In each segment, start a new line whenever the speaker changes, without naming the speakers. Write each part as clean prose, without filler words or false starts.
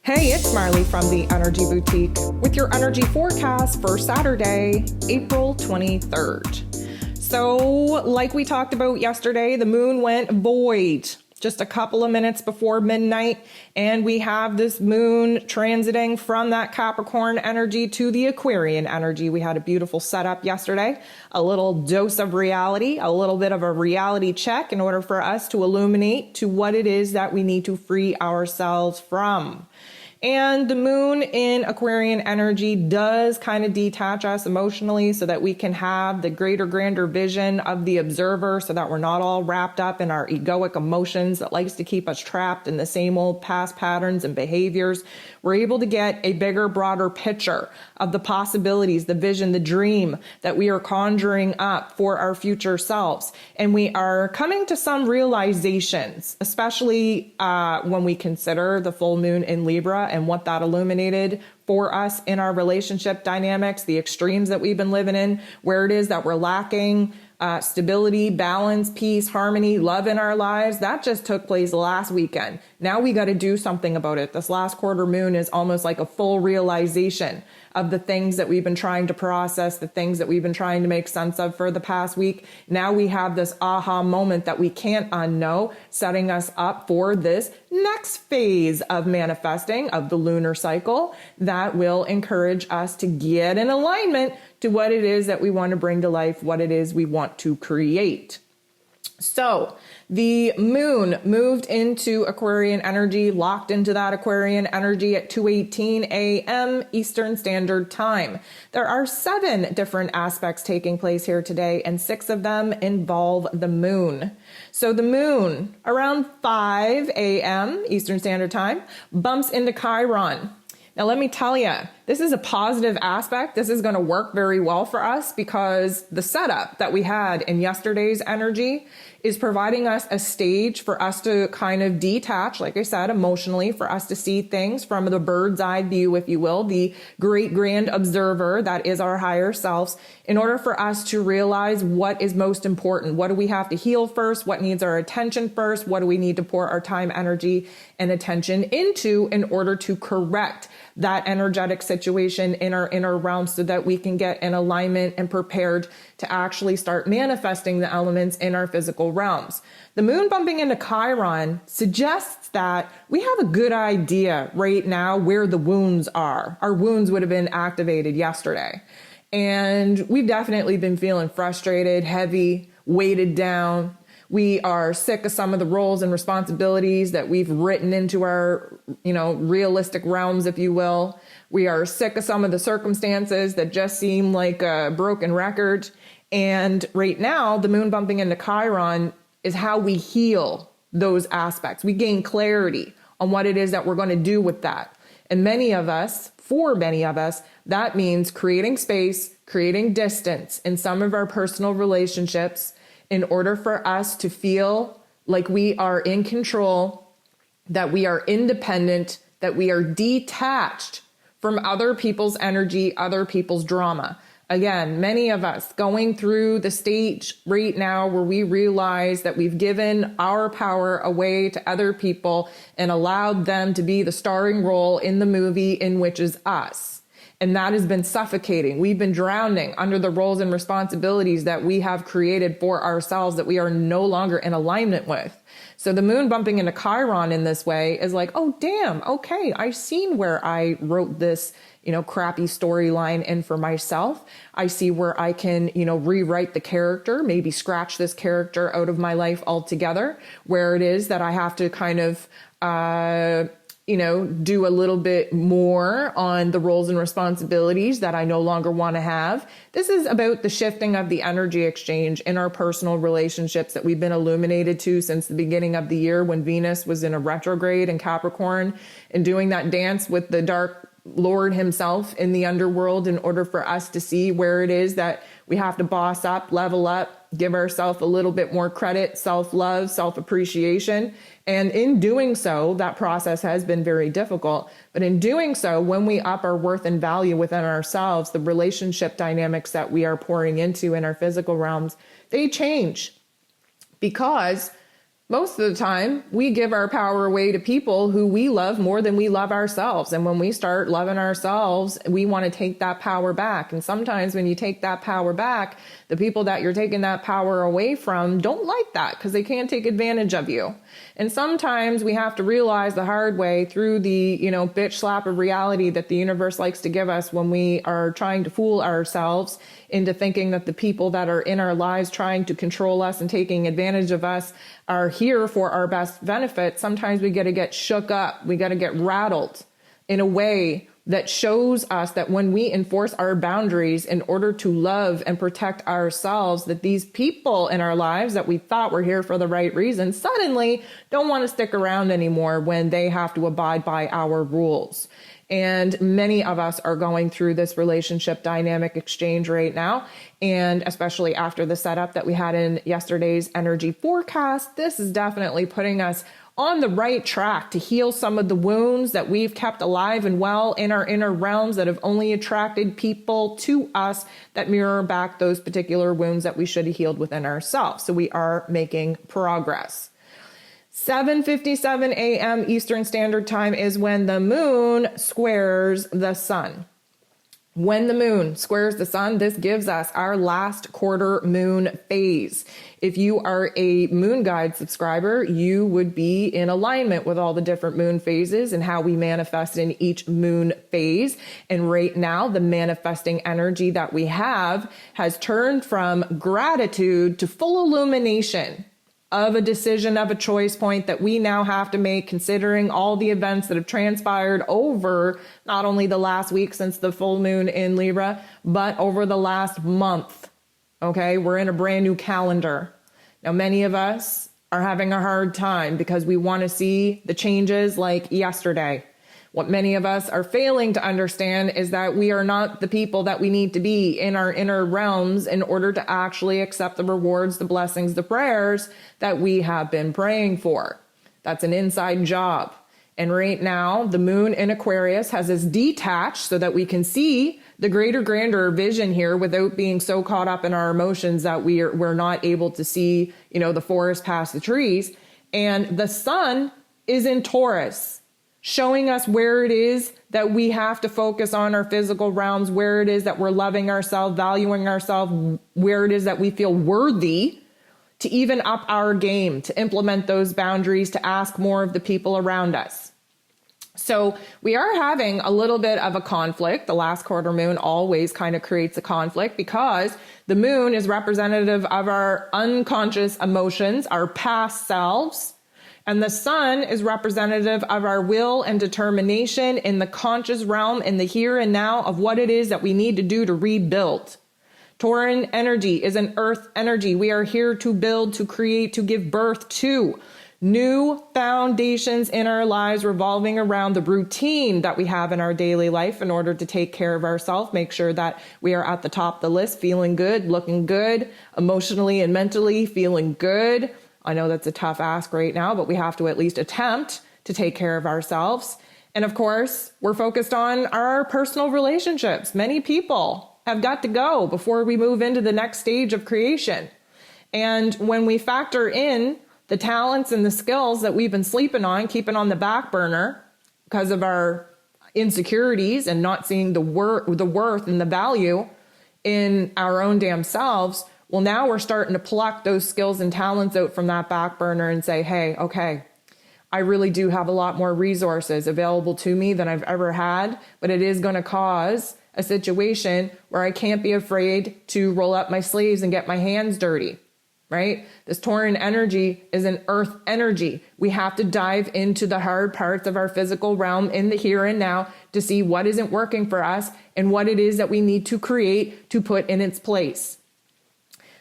Hey, it's Marley from the Energy Boutique with your energy forecast for Saturday, April 23rd. So, like we talked about yesterday, the moon went void just a couple of minutes before midnight, and we have this moon transiting from that Capricorn energy to the Aquarian energy. We had a beautiful setup yesterday, a little dose of reality, a little bit of a reality check in order for us to illuminate to what it is that we need to free ourselves from. And the moon in Aquarian energy does kind of detach us emotionally so that we can have the greater, grander vision of the observer, so that we're not all wrapped up in our egoic emotions that likes to keep us trapped in the same old past patterns and behaviors. We're able to get a bigger, broader picture of the possibilities, the vision, the dream that we are conjuring up for our future selves. And we are coming to some realizations, especially when we consider the full moon in Libra and what that illuminated for us in our relationship dynamics, the extremes that we've been living in, where it is that we're lacking stability, balance, peace, harmony, love in our lives. That just took place last weekend. Now we got to do something about it. This last quarter moon is almost like a full realization of the things that we've been trying to process, the things that we've been trying to make sense of for the past week. Now we have this aha moment that we can't unknow, setting us up for this next phase of manifesting of the lunar cycle that will encourage us to get in alignment to what it is that we want to bring to life, what it is we want to create. So the moon moved into Aquarian energy, locked into that Aquarian energy at 2:18 a.m. Eastern Standard Time. There are 7 different aspects taking place here today, and 6 of them involve the moon. So the moon, around 5 a.m. Eastern Standard Time, bumps into Chiron. Now, let me tell you, this is a positive aspect. This is going to work very well for us because the setup that we had in yesterday's energy is providing us a stage for us to kind of detach, like I said, emotionally, for us to see things from the bird's eye view, if you will, the great grand observer that is our higher selves, in order for us to realize what is most important. What do we have to heal first? What needs our attention first? What do we need to pour our time, energy, and attention into in order to correct that energetic situation in our inner realm so that we can get in alignment and prepared to actually start manifesting the elements in our physical realms. The moon bumping into Chiron suggests that we have a good idea right now where the wounds are. Our wounds would have been activated yesterday. And we've definitely been feeling frustrated, heavy, weighted down. We are sick of some of the roles and responsibilities that we've written into our, realistic realms, if you will. We are sick of some of the circumstances that just seem like a broken record. And right now, the moon bumping into Chiron is how we heal those aspects. We gain clarity on what it is that we're going to do with that. And for many of us, that means creating space, creating distance in some of our personal relationships in order for us to feel like we are in control, that we are independent, that we are detached from other people's energy, other people's drama. Again, many of us going through the stage right now where we realize that we've given our power away to other people and allowed them to be the starring role in the movie in which is us. And that has been suffocating. We've been drowning under the roles and responsibilities that we have created for ourselves that we are no longer in alignment with. So the moon bumping into Chiron in this way is like, oh, damn, okay, I've seen where I wrote this, crappy storyline in for myself. I see where I can, rewrite the character, maybe scratch this character out of my life altogether, where it is that I have to kind of, do a little bit more on the roles and responsibilities that I no longer want to have. This is about the shifting of the energy exchange in our personal relationships that we've been illuminated to since the beginning of the year when Venus was in a retrograde in Capricorn and doing that dance with the dark Lord himself in the underworld in order for us to see where it is that we have to boss up, level up, give ourselves a little bit more credit, self-love, self-appreciation. And in doing so, that process has been very difficult. But in doing so, when we up our worth and value within ourselves, the relationship dynamics that we are pouring into in our physical realms, they change because Most of the time, we give our power away to people who we love more than we love ourselves. And when we start loving ourselves, we want to take that power back. And sometimes when you take that power back, the people that you're taking that power away from don't like that because they can't take advantage of you. And sometimes we have to realize the hard way through the, bitch slap of reality that the universe likes to give us when we are trying to fool ourselves into thinking that the people that are in our lives trying to control us and taking advantage of us are here for our best benefit. Sometimes we got to get shook up. We got to get rattled in a way that shows us that when we enforce our boundaries in order to love and protect ourselves, that these people in our lives that we thought were here for the right reason suddenly don't want to stick around anymore when they have to abide by our rules. And many of us are going through this relationship dynamic exchange right now. And especially after the setup that we had in yesterday's energy forecast, this is definitely putting us on the right track to heal some of the wounds that we've kept alive and well in our inner realms that have only attracted people to us that mirror back those particular wounds that we should have healed within ourselves. So we are making progress. 7:57 a.m. Eastern Standard Time is when the moon squares the sun. When the moon squares the sun, this gives us our last quarter moon phase. If you are a Moon Guide subscriber, you would be in alignment with all the different moon phases and how we manifest in each moon phase. And right now, the manifesting energy that we have has turned from gratitude to full illumination of a decision, of a choice point that we now have to make, considering all the events that have transpired over not only the last week since the full moon in Libra, but over the last month. Okay, we're in a brand new calendar. Now, many of us are having a hard time because we want to see the changes like yesterday. What many of us are failing to understand is that we are not the people that we need to be in our inner realms in order to actually accept the rewards, the blessings, the prayers that we have been praying for. That's an inside job. And right now, the moon in Aquarius has us detached so that we can see the greater, grander vision here without being so caught up in our emotions that we're not able to see, the forest past the trees. And the sun is in Taurus, showing us where it is that we have to focus on our physical realms, where it is that we're loving ourselves, valuing ourselves, where it is that we feel worthy to even up our game, to implement those boundaries, to ask more of the people around us. So we are having a little bit of a conflict. The last quarter moon always kind of creates a conflict because the moon is representative of our unconscious emotions, our past selves. And the sun is representative of our will and determination in the conscious realm, in the here and now of what it is that we need to do to rebuild. Tauran energy is an earth energy. We are here to build, to create, to give birth to new foundations in our lives revolving around the routine that we have in our daily life in order to take care of ourselves, make sure that we are at the top of the list, feeling good, looking good, emotionally and mentally feeling good. I know that's a tough ask right now, but we have to at least attempt to take care of ourselves. And of course, we're focused on our personal relationships. Many people have got to go before we move into the next stage of creation. And when we factor in the talents and the skills that we've been sleeping on, keeping on the back burner because of our insecurities and not seeing the worth and the value in our own damn selves, well, now we're starting to pluck those skills and talents out from that back burner and say, hey, okay, I really do have a lot more resources available to me than I've ever had, but it is going to cause a situation where I can't be afraid to roll up my sleeves and get my hands dirty, right? This Tauran energy is an earth energy. We have to dive into the hard parts of our physical realm in the here and now to see what isn't working for us and what it is that we need to create to put in its place.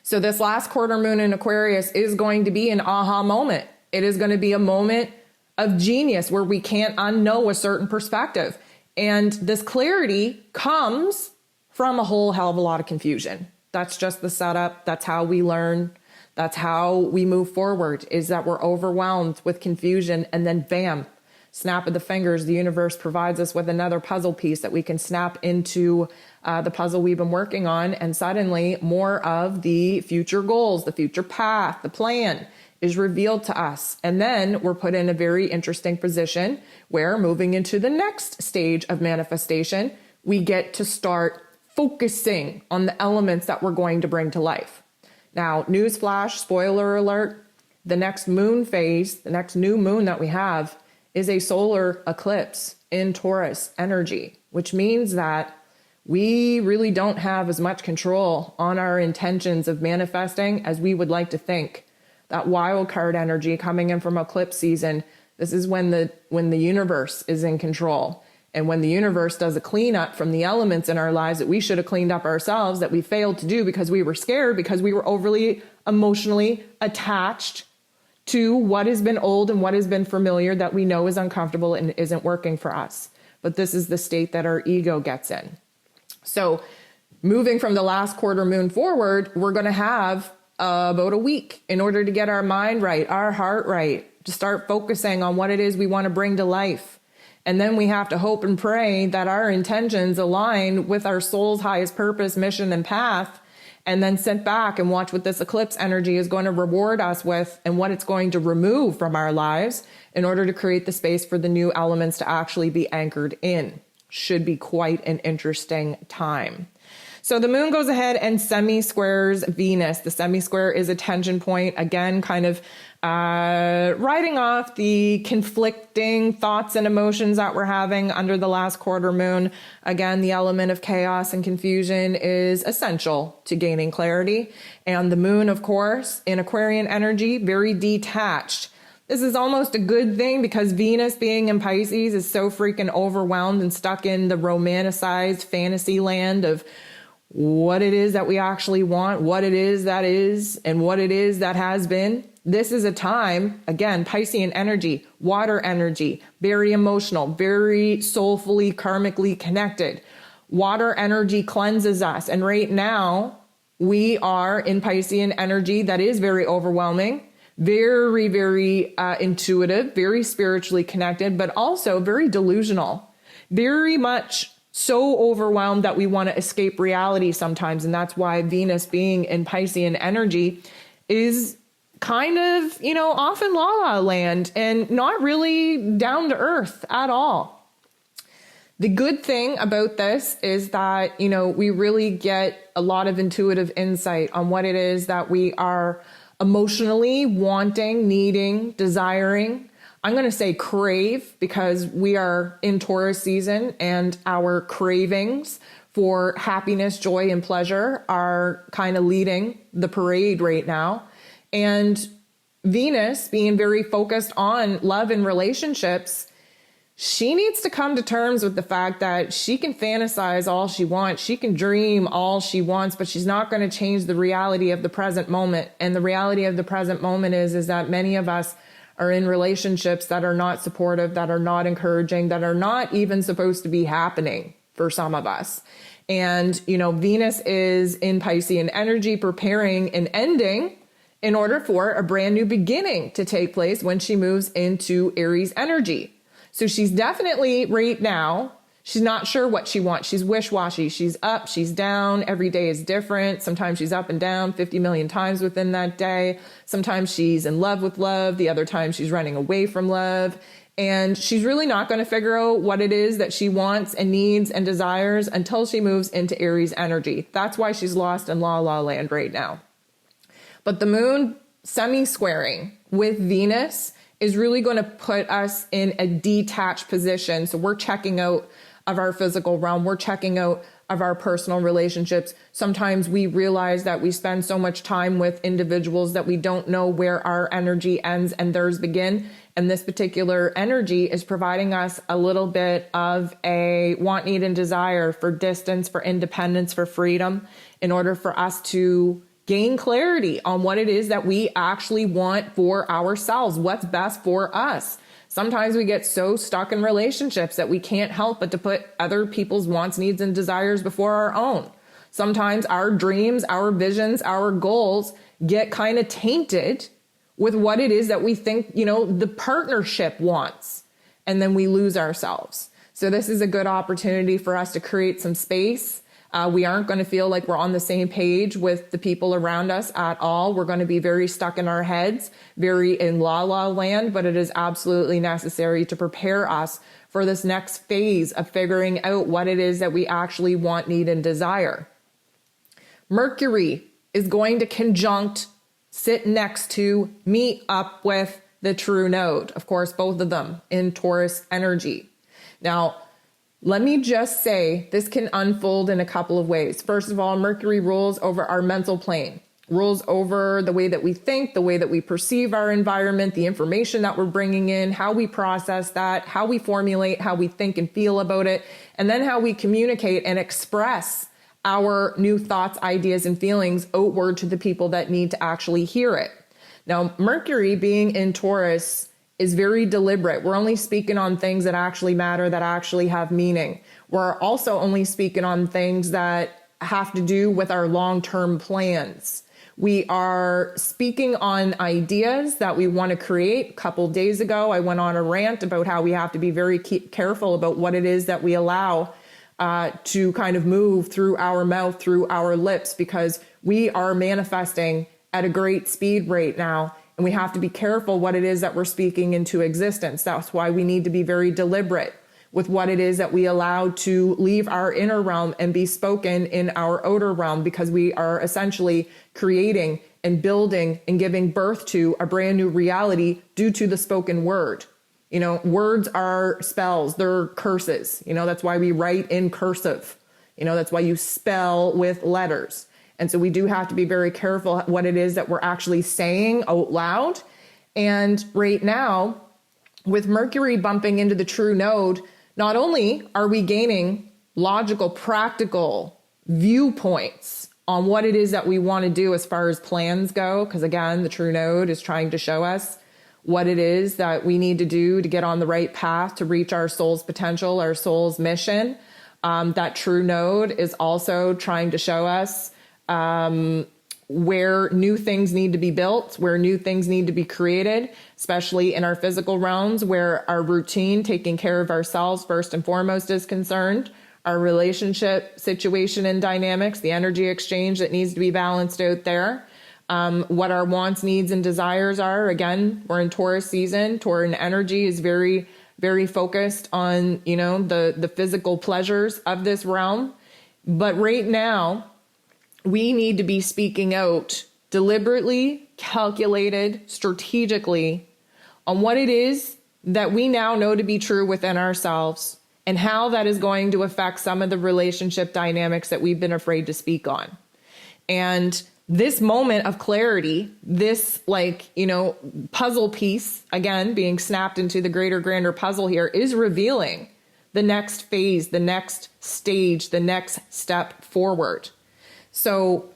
So this last quarter moon in Aquarius is going to be an aha moment. It is going to be a moment of genius where we can't unknow a certain perspective. And this clarity comes from a whole hell of a lot of confusion. That's just the setup. That's how we learn. That's how we move forward, is that we're overwhelmed with confusion and then bam, snap of the fingers, the universe provides us with another puzzle piece that we can snap into the puzzle we've been working on, and suddenly more of the future goals, the future path, the plan is revealed to us. And then we're put in a very interesting position where, moving into the next stage of manifestation, we get to start focusing on the elements that we're going to bring to life. Now, newsflash, spoiler alert, the next moon phase, the next new moon that we have, is a solar eclipse in Taurus energy, which means that we really don't have as much control on our intentions of manifesting as we would like to think. That wild card energy coming in from eclipse season, this is when the universe is in control. And when the universe does a cleanup from the elements in our lives that we should have cleaned up ourselves, that we failed to do because we were scared, because we were overly emotionally attached to what has been old and what has been familiar that we know is uncomfortable and isn't working for us. But this is the state that our ego gets in. So moving from the last quarter moon forward, we're going to have about a week in order to get our mind right, our heart right, to start focusing on what it is we want to bring to life. And then we have to hope and pray that our intentions align with our soul's highest purpose, mission, and path, and then sit back and watch what this eclipse energy is going to reward us with and what it's going to remove from our lives in order to create the space for the new elements to actually be anchored in. Should be quite an interesting time. So the moon goes ahead and semi-squares Venus. The semi-square is a tension point, again, kind of writing off the conflicting thoughts and emotions that we're having under the last quarter moon. Again, the element of chaos and confusion is essential to gaining clarity. And the moon, of course, in Aquarian energy, very detached. This is almost a good thing because Venus being in Pisces is so freaking overwhelmed and stuck in the romanticized fantasy land of what it is that we actually want, what it is, and what it is that has been. This is a time, again, Piscean energy, water energy, very emotional, very soulfully, karmically connected. Water energy cleanses us. And right now, we are in Piscean energy that is very overwhelming, very, very intuitive, very spiritually connected, but also very delusional, very much so overwhelmed that we want to escape reality sometimes. And that's why Venus being in Piscean energy is kind of, off in la la land and not really down to earth at all. The good thing about this is that, we really get a lot of intuitive insight on what it is that we are emotionally wanting, needing, desiring. I'm going to say crave because we are in Taurus season and our cravings for happiness, joy, and pleasure are kind of leading the parade right now. And Venus being very focused on love and relationships, she needs to come to terms with the fact that she can fantasize all she wants. She can dream all she wants, but she's not going to change the reality of the present moment. And the reality of the present moment is that many of us are in relationships that are not supportive, that are not encouraging, that are not even supposed to be happening for some of us. And, Venus is in Piscean energy, preparing an ending in order for a brand new beginning to take place when she moves into Aries energy. So she's definitely right now, she's not sure what she wants. She's wish-washy. She's up, she's down. Every day is different. Sometimes she's up and down 50 million times within that day. Sometimes she's in love with love. The other time she's running away from love. And she's really not going to figure out what it is that she wants and needs and desires until she moves into Aries energy. That's why she's lost in la la land right now. But the moon semi-squaring with Venus is really going to put us in a detached position. So we're checking out of our physical realm. We're checking out of our personal relationships. Sometimes we realize that we spend so much time with individuals that we don't know where our energy ends and theirs begin. And this particular energy is providing us a little bit of a want, need, and desire for distance, for independence, for freedom, in order for us to gain clarity on what it is that we actually want for ourselves, what's best for us. Sometimes we get so stuck in relationships that we can't help but to put other people's wants, needs, and desires before our own. Sometimes our dreams, our visions, our goals get kind of tainted with what it is that we think, the partnership wants, and then we lose ourselves. So this is a good opportunity for us to create some space, We aren't going to feel like we're on the same page with the people around us at all. We're going to be very stuck in our heads, very in la land, but it is absolutely necessary to prepare us for this next phase of figuring out what it is that we actually want, need, and desire. Mercury is going to conjunct, sit next to, meet up with the true node. Of course, both of them in Taurus energy. Now, let me just say this can unfold in a couple of ways. First of all, Mercury rules over our mental plane, rules over the way that we think, the way that we perceive our environment, the information that we're bringing in, how we process that, how we formulate, how we think and feel about it, and then how we communicate and express our new thoughts, ideas, and feelings outward to the people that need to actually hear it. Now, Mercury being in Taurus is very deliberate. We're only speaking on things that actually matter, that actually have meaning. We're also only speaking on things that have to do with our long-term plans. We are speaking on ideas that we want to create. A couple days ago, I went on a rant about how we have to be very careful about what it is that we allow to kind of move through our mouth, through our lips, because we are manifesting at a great speed right now. And we have to be careful what it is that we're speaking into existence. That's why we need to be very deliberate with what it is that we allow to leave our inner realm and be spoken in our outer realm, because we are essentially creating and building and giving birth to a brand new reality due to the spoken word. You know, words are spells, they're curses. You know, that's why we write in cursive. You know, that's why you spell with letters. And so we do have to be very careful what it is that we're actually saying out loud. And right now, with Mercury bumping into the true node, not only are we gaining logical, practical viewpoints on what it is that we want to do as far as plans go, because again, the true node is trying to show us what it is that we need to do to get on the right path to reach our soul's potential, our soul's mission. That true node is also trying to show us where new things need to be built, where new things need to be created, especially in our physical realms, where our routine, taking care of ourselves first and foremost, is concerned, our relationship situation and dynamics, the energy exchange that needs to be balanced out there, what our wants, needs, and desires are. Again, we're in Taurus season. Tauran energy is very, very focused on, you know, the physical pleasures of this realm. But right now, we need to be speaking out deliberately, calculated, strategically on what it is that we now know to be true within ourselves and how that is going to affect some of the relationship dynamics that we've been afraid to speak on. And this moment of clarity, this puzzle piece, again, being snapped into the greater, grander puzzle here, is revealing the next phase, the next stage, the next step forward. So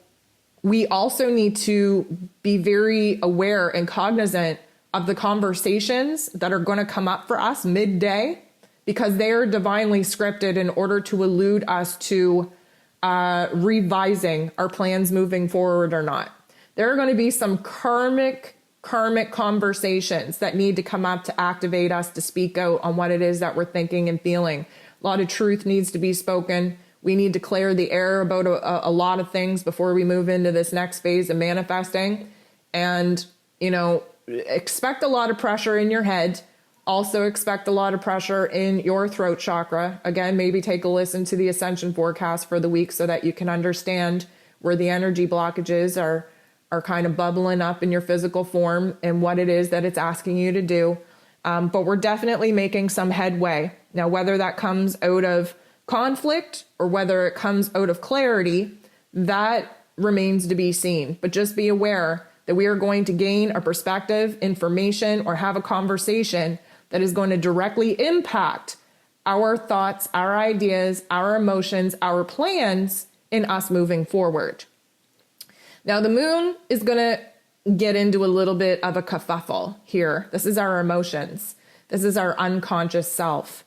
we also need to be very aware and cognizant of the conversations that are going to come up for us midday, because they are divinely scripted in order to elude us to revising our plans moving forward or not. There are going to be some karmic conversations that need to come up to activate us to speak out on what it is that we're thinking and feeling. A lot of truth needs to be spoken. We need to clear the air about a lot of things before we move into this next phase of manifesting. And, you know, expect a lot of pressure in your head. Also expect a lot of pressure in your throat chakra. Again, maybe take a listen to the ascension forecast for the week so that you can understand where the energy blockages are kind of bubbling up in your physical form and what it is that it's asking you to do. But we're definitely making some headway. Now, whether that comes out of conflict or whether it comes out of clarity, that remains to be seen. But just be aware that we are going to gain a perspective, information, or have a conversation that is going to directly impact our thoughts, our ideas, our emotions, our plans in us moving forward. Now, the moon is going to get into a little bit of a kerfuffle here. This is our emotions. This is our unconscious self.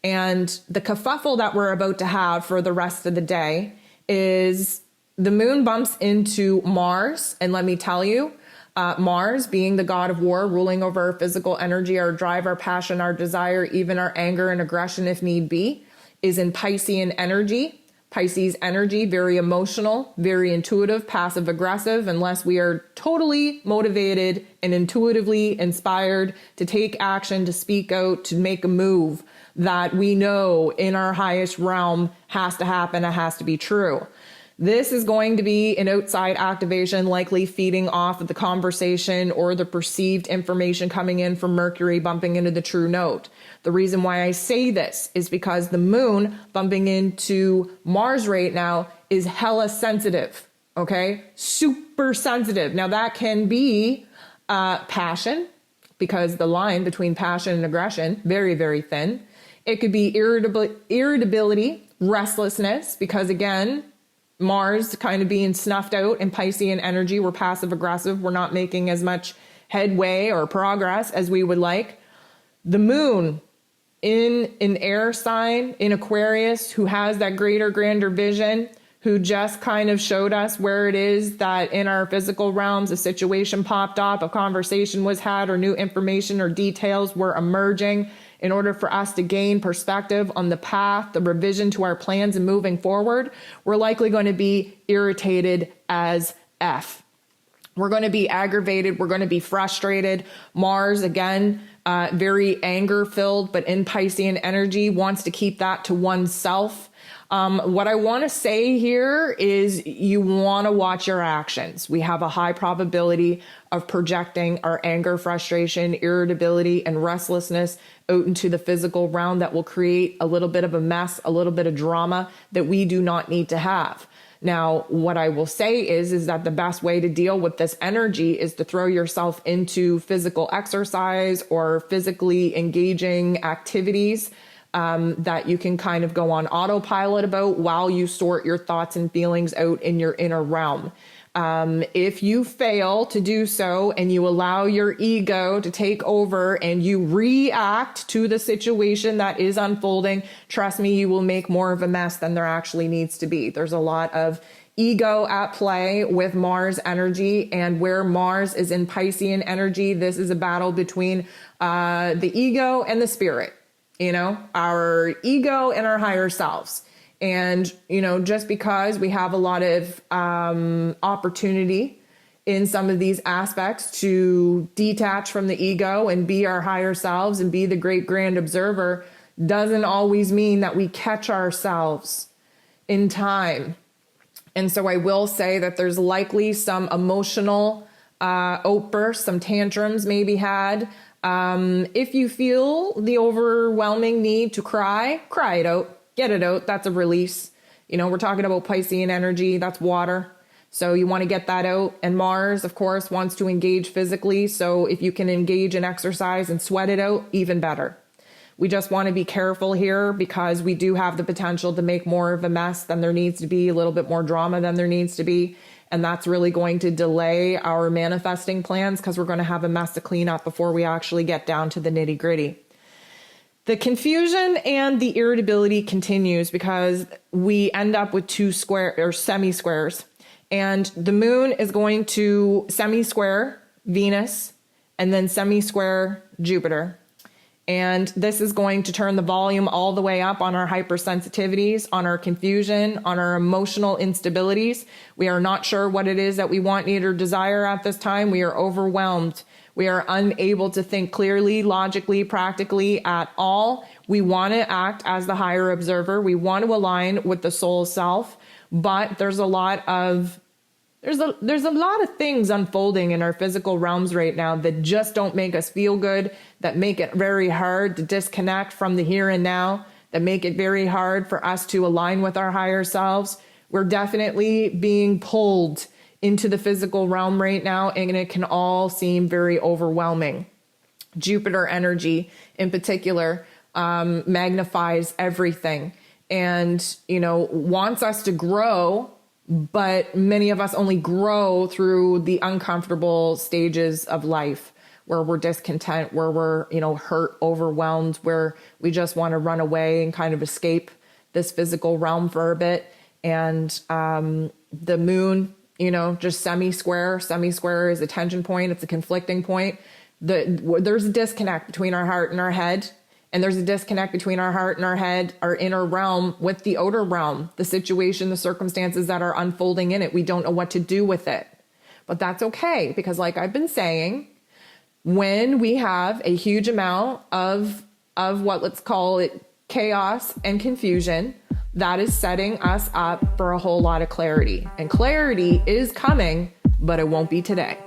And the kerfuffle that we're about to have for the rest of the day is the moon bumps into Mars. And let me tell you, Mars, being the god of war, ruling over our physical energy, our drive, our passion, our desire, even our anger and aggression if need be, is in Piscean energy. Pisces energy, very emotional, very intuitive, passive aggressive, unless we are totally motivated and intuitively inspired to take action, to speak out, to make a move that we know in our highest realm has to happen, it has to be true. This is going to be an outside activation, likely feeding off of the conversation or the perceived information coming in from Mercury bumping into the true node. The reason why I say this is because the moon bumping into Mars right now is hella sensitive, okay? Super sensitive. Now that can be passion, because the line between passion and aggression, very, very thin. It could be irritability, restlessness, because again, Mars kind of being snuffed out in Piscean energy. We're passive aggressive. We're not making as much headway or progress as we would like. The moon in an air sign in Aquarius, who has that greater, grander vision, who just kind of showed us where it is that in our physical realms, a situation popped up, a conversation was had, or new information or details were emerging in order for us to gain perspective on the path, the revision to our plans and moving forward. We're likely going to be irritated as F. We're going to be aggravated. We're going to be frustrated. Mars, again, very anger filled, but in Piscean energy, wants to keep that to oneself. What I want to say here is you want to watch your actions. We have a high probability of projecting our anger, frustration, irritability, and restlessness out into the physical realm that will create a little bit of a mess, a little bit of drama that we do not need to have. Now, what I will say is that the best way to deal with this energy is to throw yourself into physical exercise or physically engaging activities that you can kind of go on autopilot about while you sort your thoughts and feelings out in your inner realm. If you fail to do so and you allow your ego to take over and you react to the situation that is unfolding, trust me, you will make more of a mess than there actually needs to be. There's a lot of ego at play with Mars energy, and where Mars is in Piscean energy, this is a battle between the ego and the spirit. You know, our ego and our higher selves. And, you know, just because we have a lot of opportunity in some of these aspects to detach from the ego and be our higher selves and be the great grand observer doesn't always mean that we catch ourselves in time. And so I will say that there's likely some emotional outbursts, some tantrums may be had. If you feel the overwhelming need to cry it out, get it out. That's a release. You know, we're talking about Piscean energy. That's water. So you want to get that out. And Mars, of course, wants to engage physically. So if you can engage in exercise and sweat it out, even better. We just want to be careful here because we do have the potential to make more of a mess than there needs to be, a little bit more drama than there needs to be. And that's really going to delay our manifesting plans because we're going to have a mess to clean up before we actually get down to the nitty gritty. The confusion and the irritability continues because we end up with two square or semi-squares. And the moon is going to semi-square Venus and then semi-square Jupiter. And this is going to turn the volume all the way up on our hypersensitivities, on our confusion, on our emotional instabilities. We are not sure what it is that we want, need, or desire at this time. We are overwhelmed. We are unable to think clearly, logically, practically at all. We want to act as the higher observer. We want to align with the soul self, but there's a lot of things unfolding in our physical realms right now that just don't make us feel good, that make it very hard to disconnect from the here and now, that make it very hard for us to align with our higher selves. We're definitely being pulled into the physical realm right now, and it can all seem very overwhelming. Jupiter energy in particular magnifies everything and, you know, wants us to grow. But many of us only grow through the uncomfortable stages of life where we're discontent, where we're, you know, hurt, overwhelmed, where we just want to run away and kind of escape this physical realm for a bit. And the moon, you know, just semi-square is a tension point. It's a conflicting point. There's a disconnect between our heart and our head. And there's a disconnect between our heart and our head, our inner realm with the outer realm, the situation, the circumstances that are unfolding in it. We don't know what to do with it. But that's okay, because like I've been saying, when we have a huge amount of what, let's call it, chaos and confusion, that is setting us up for a whole lot of clarity. And clarity is coming, but it won't be today.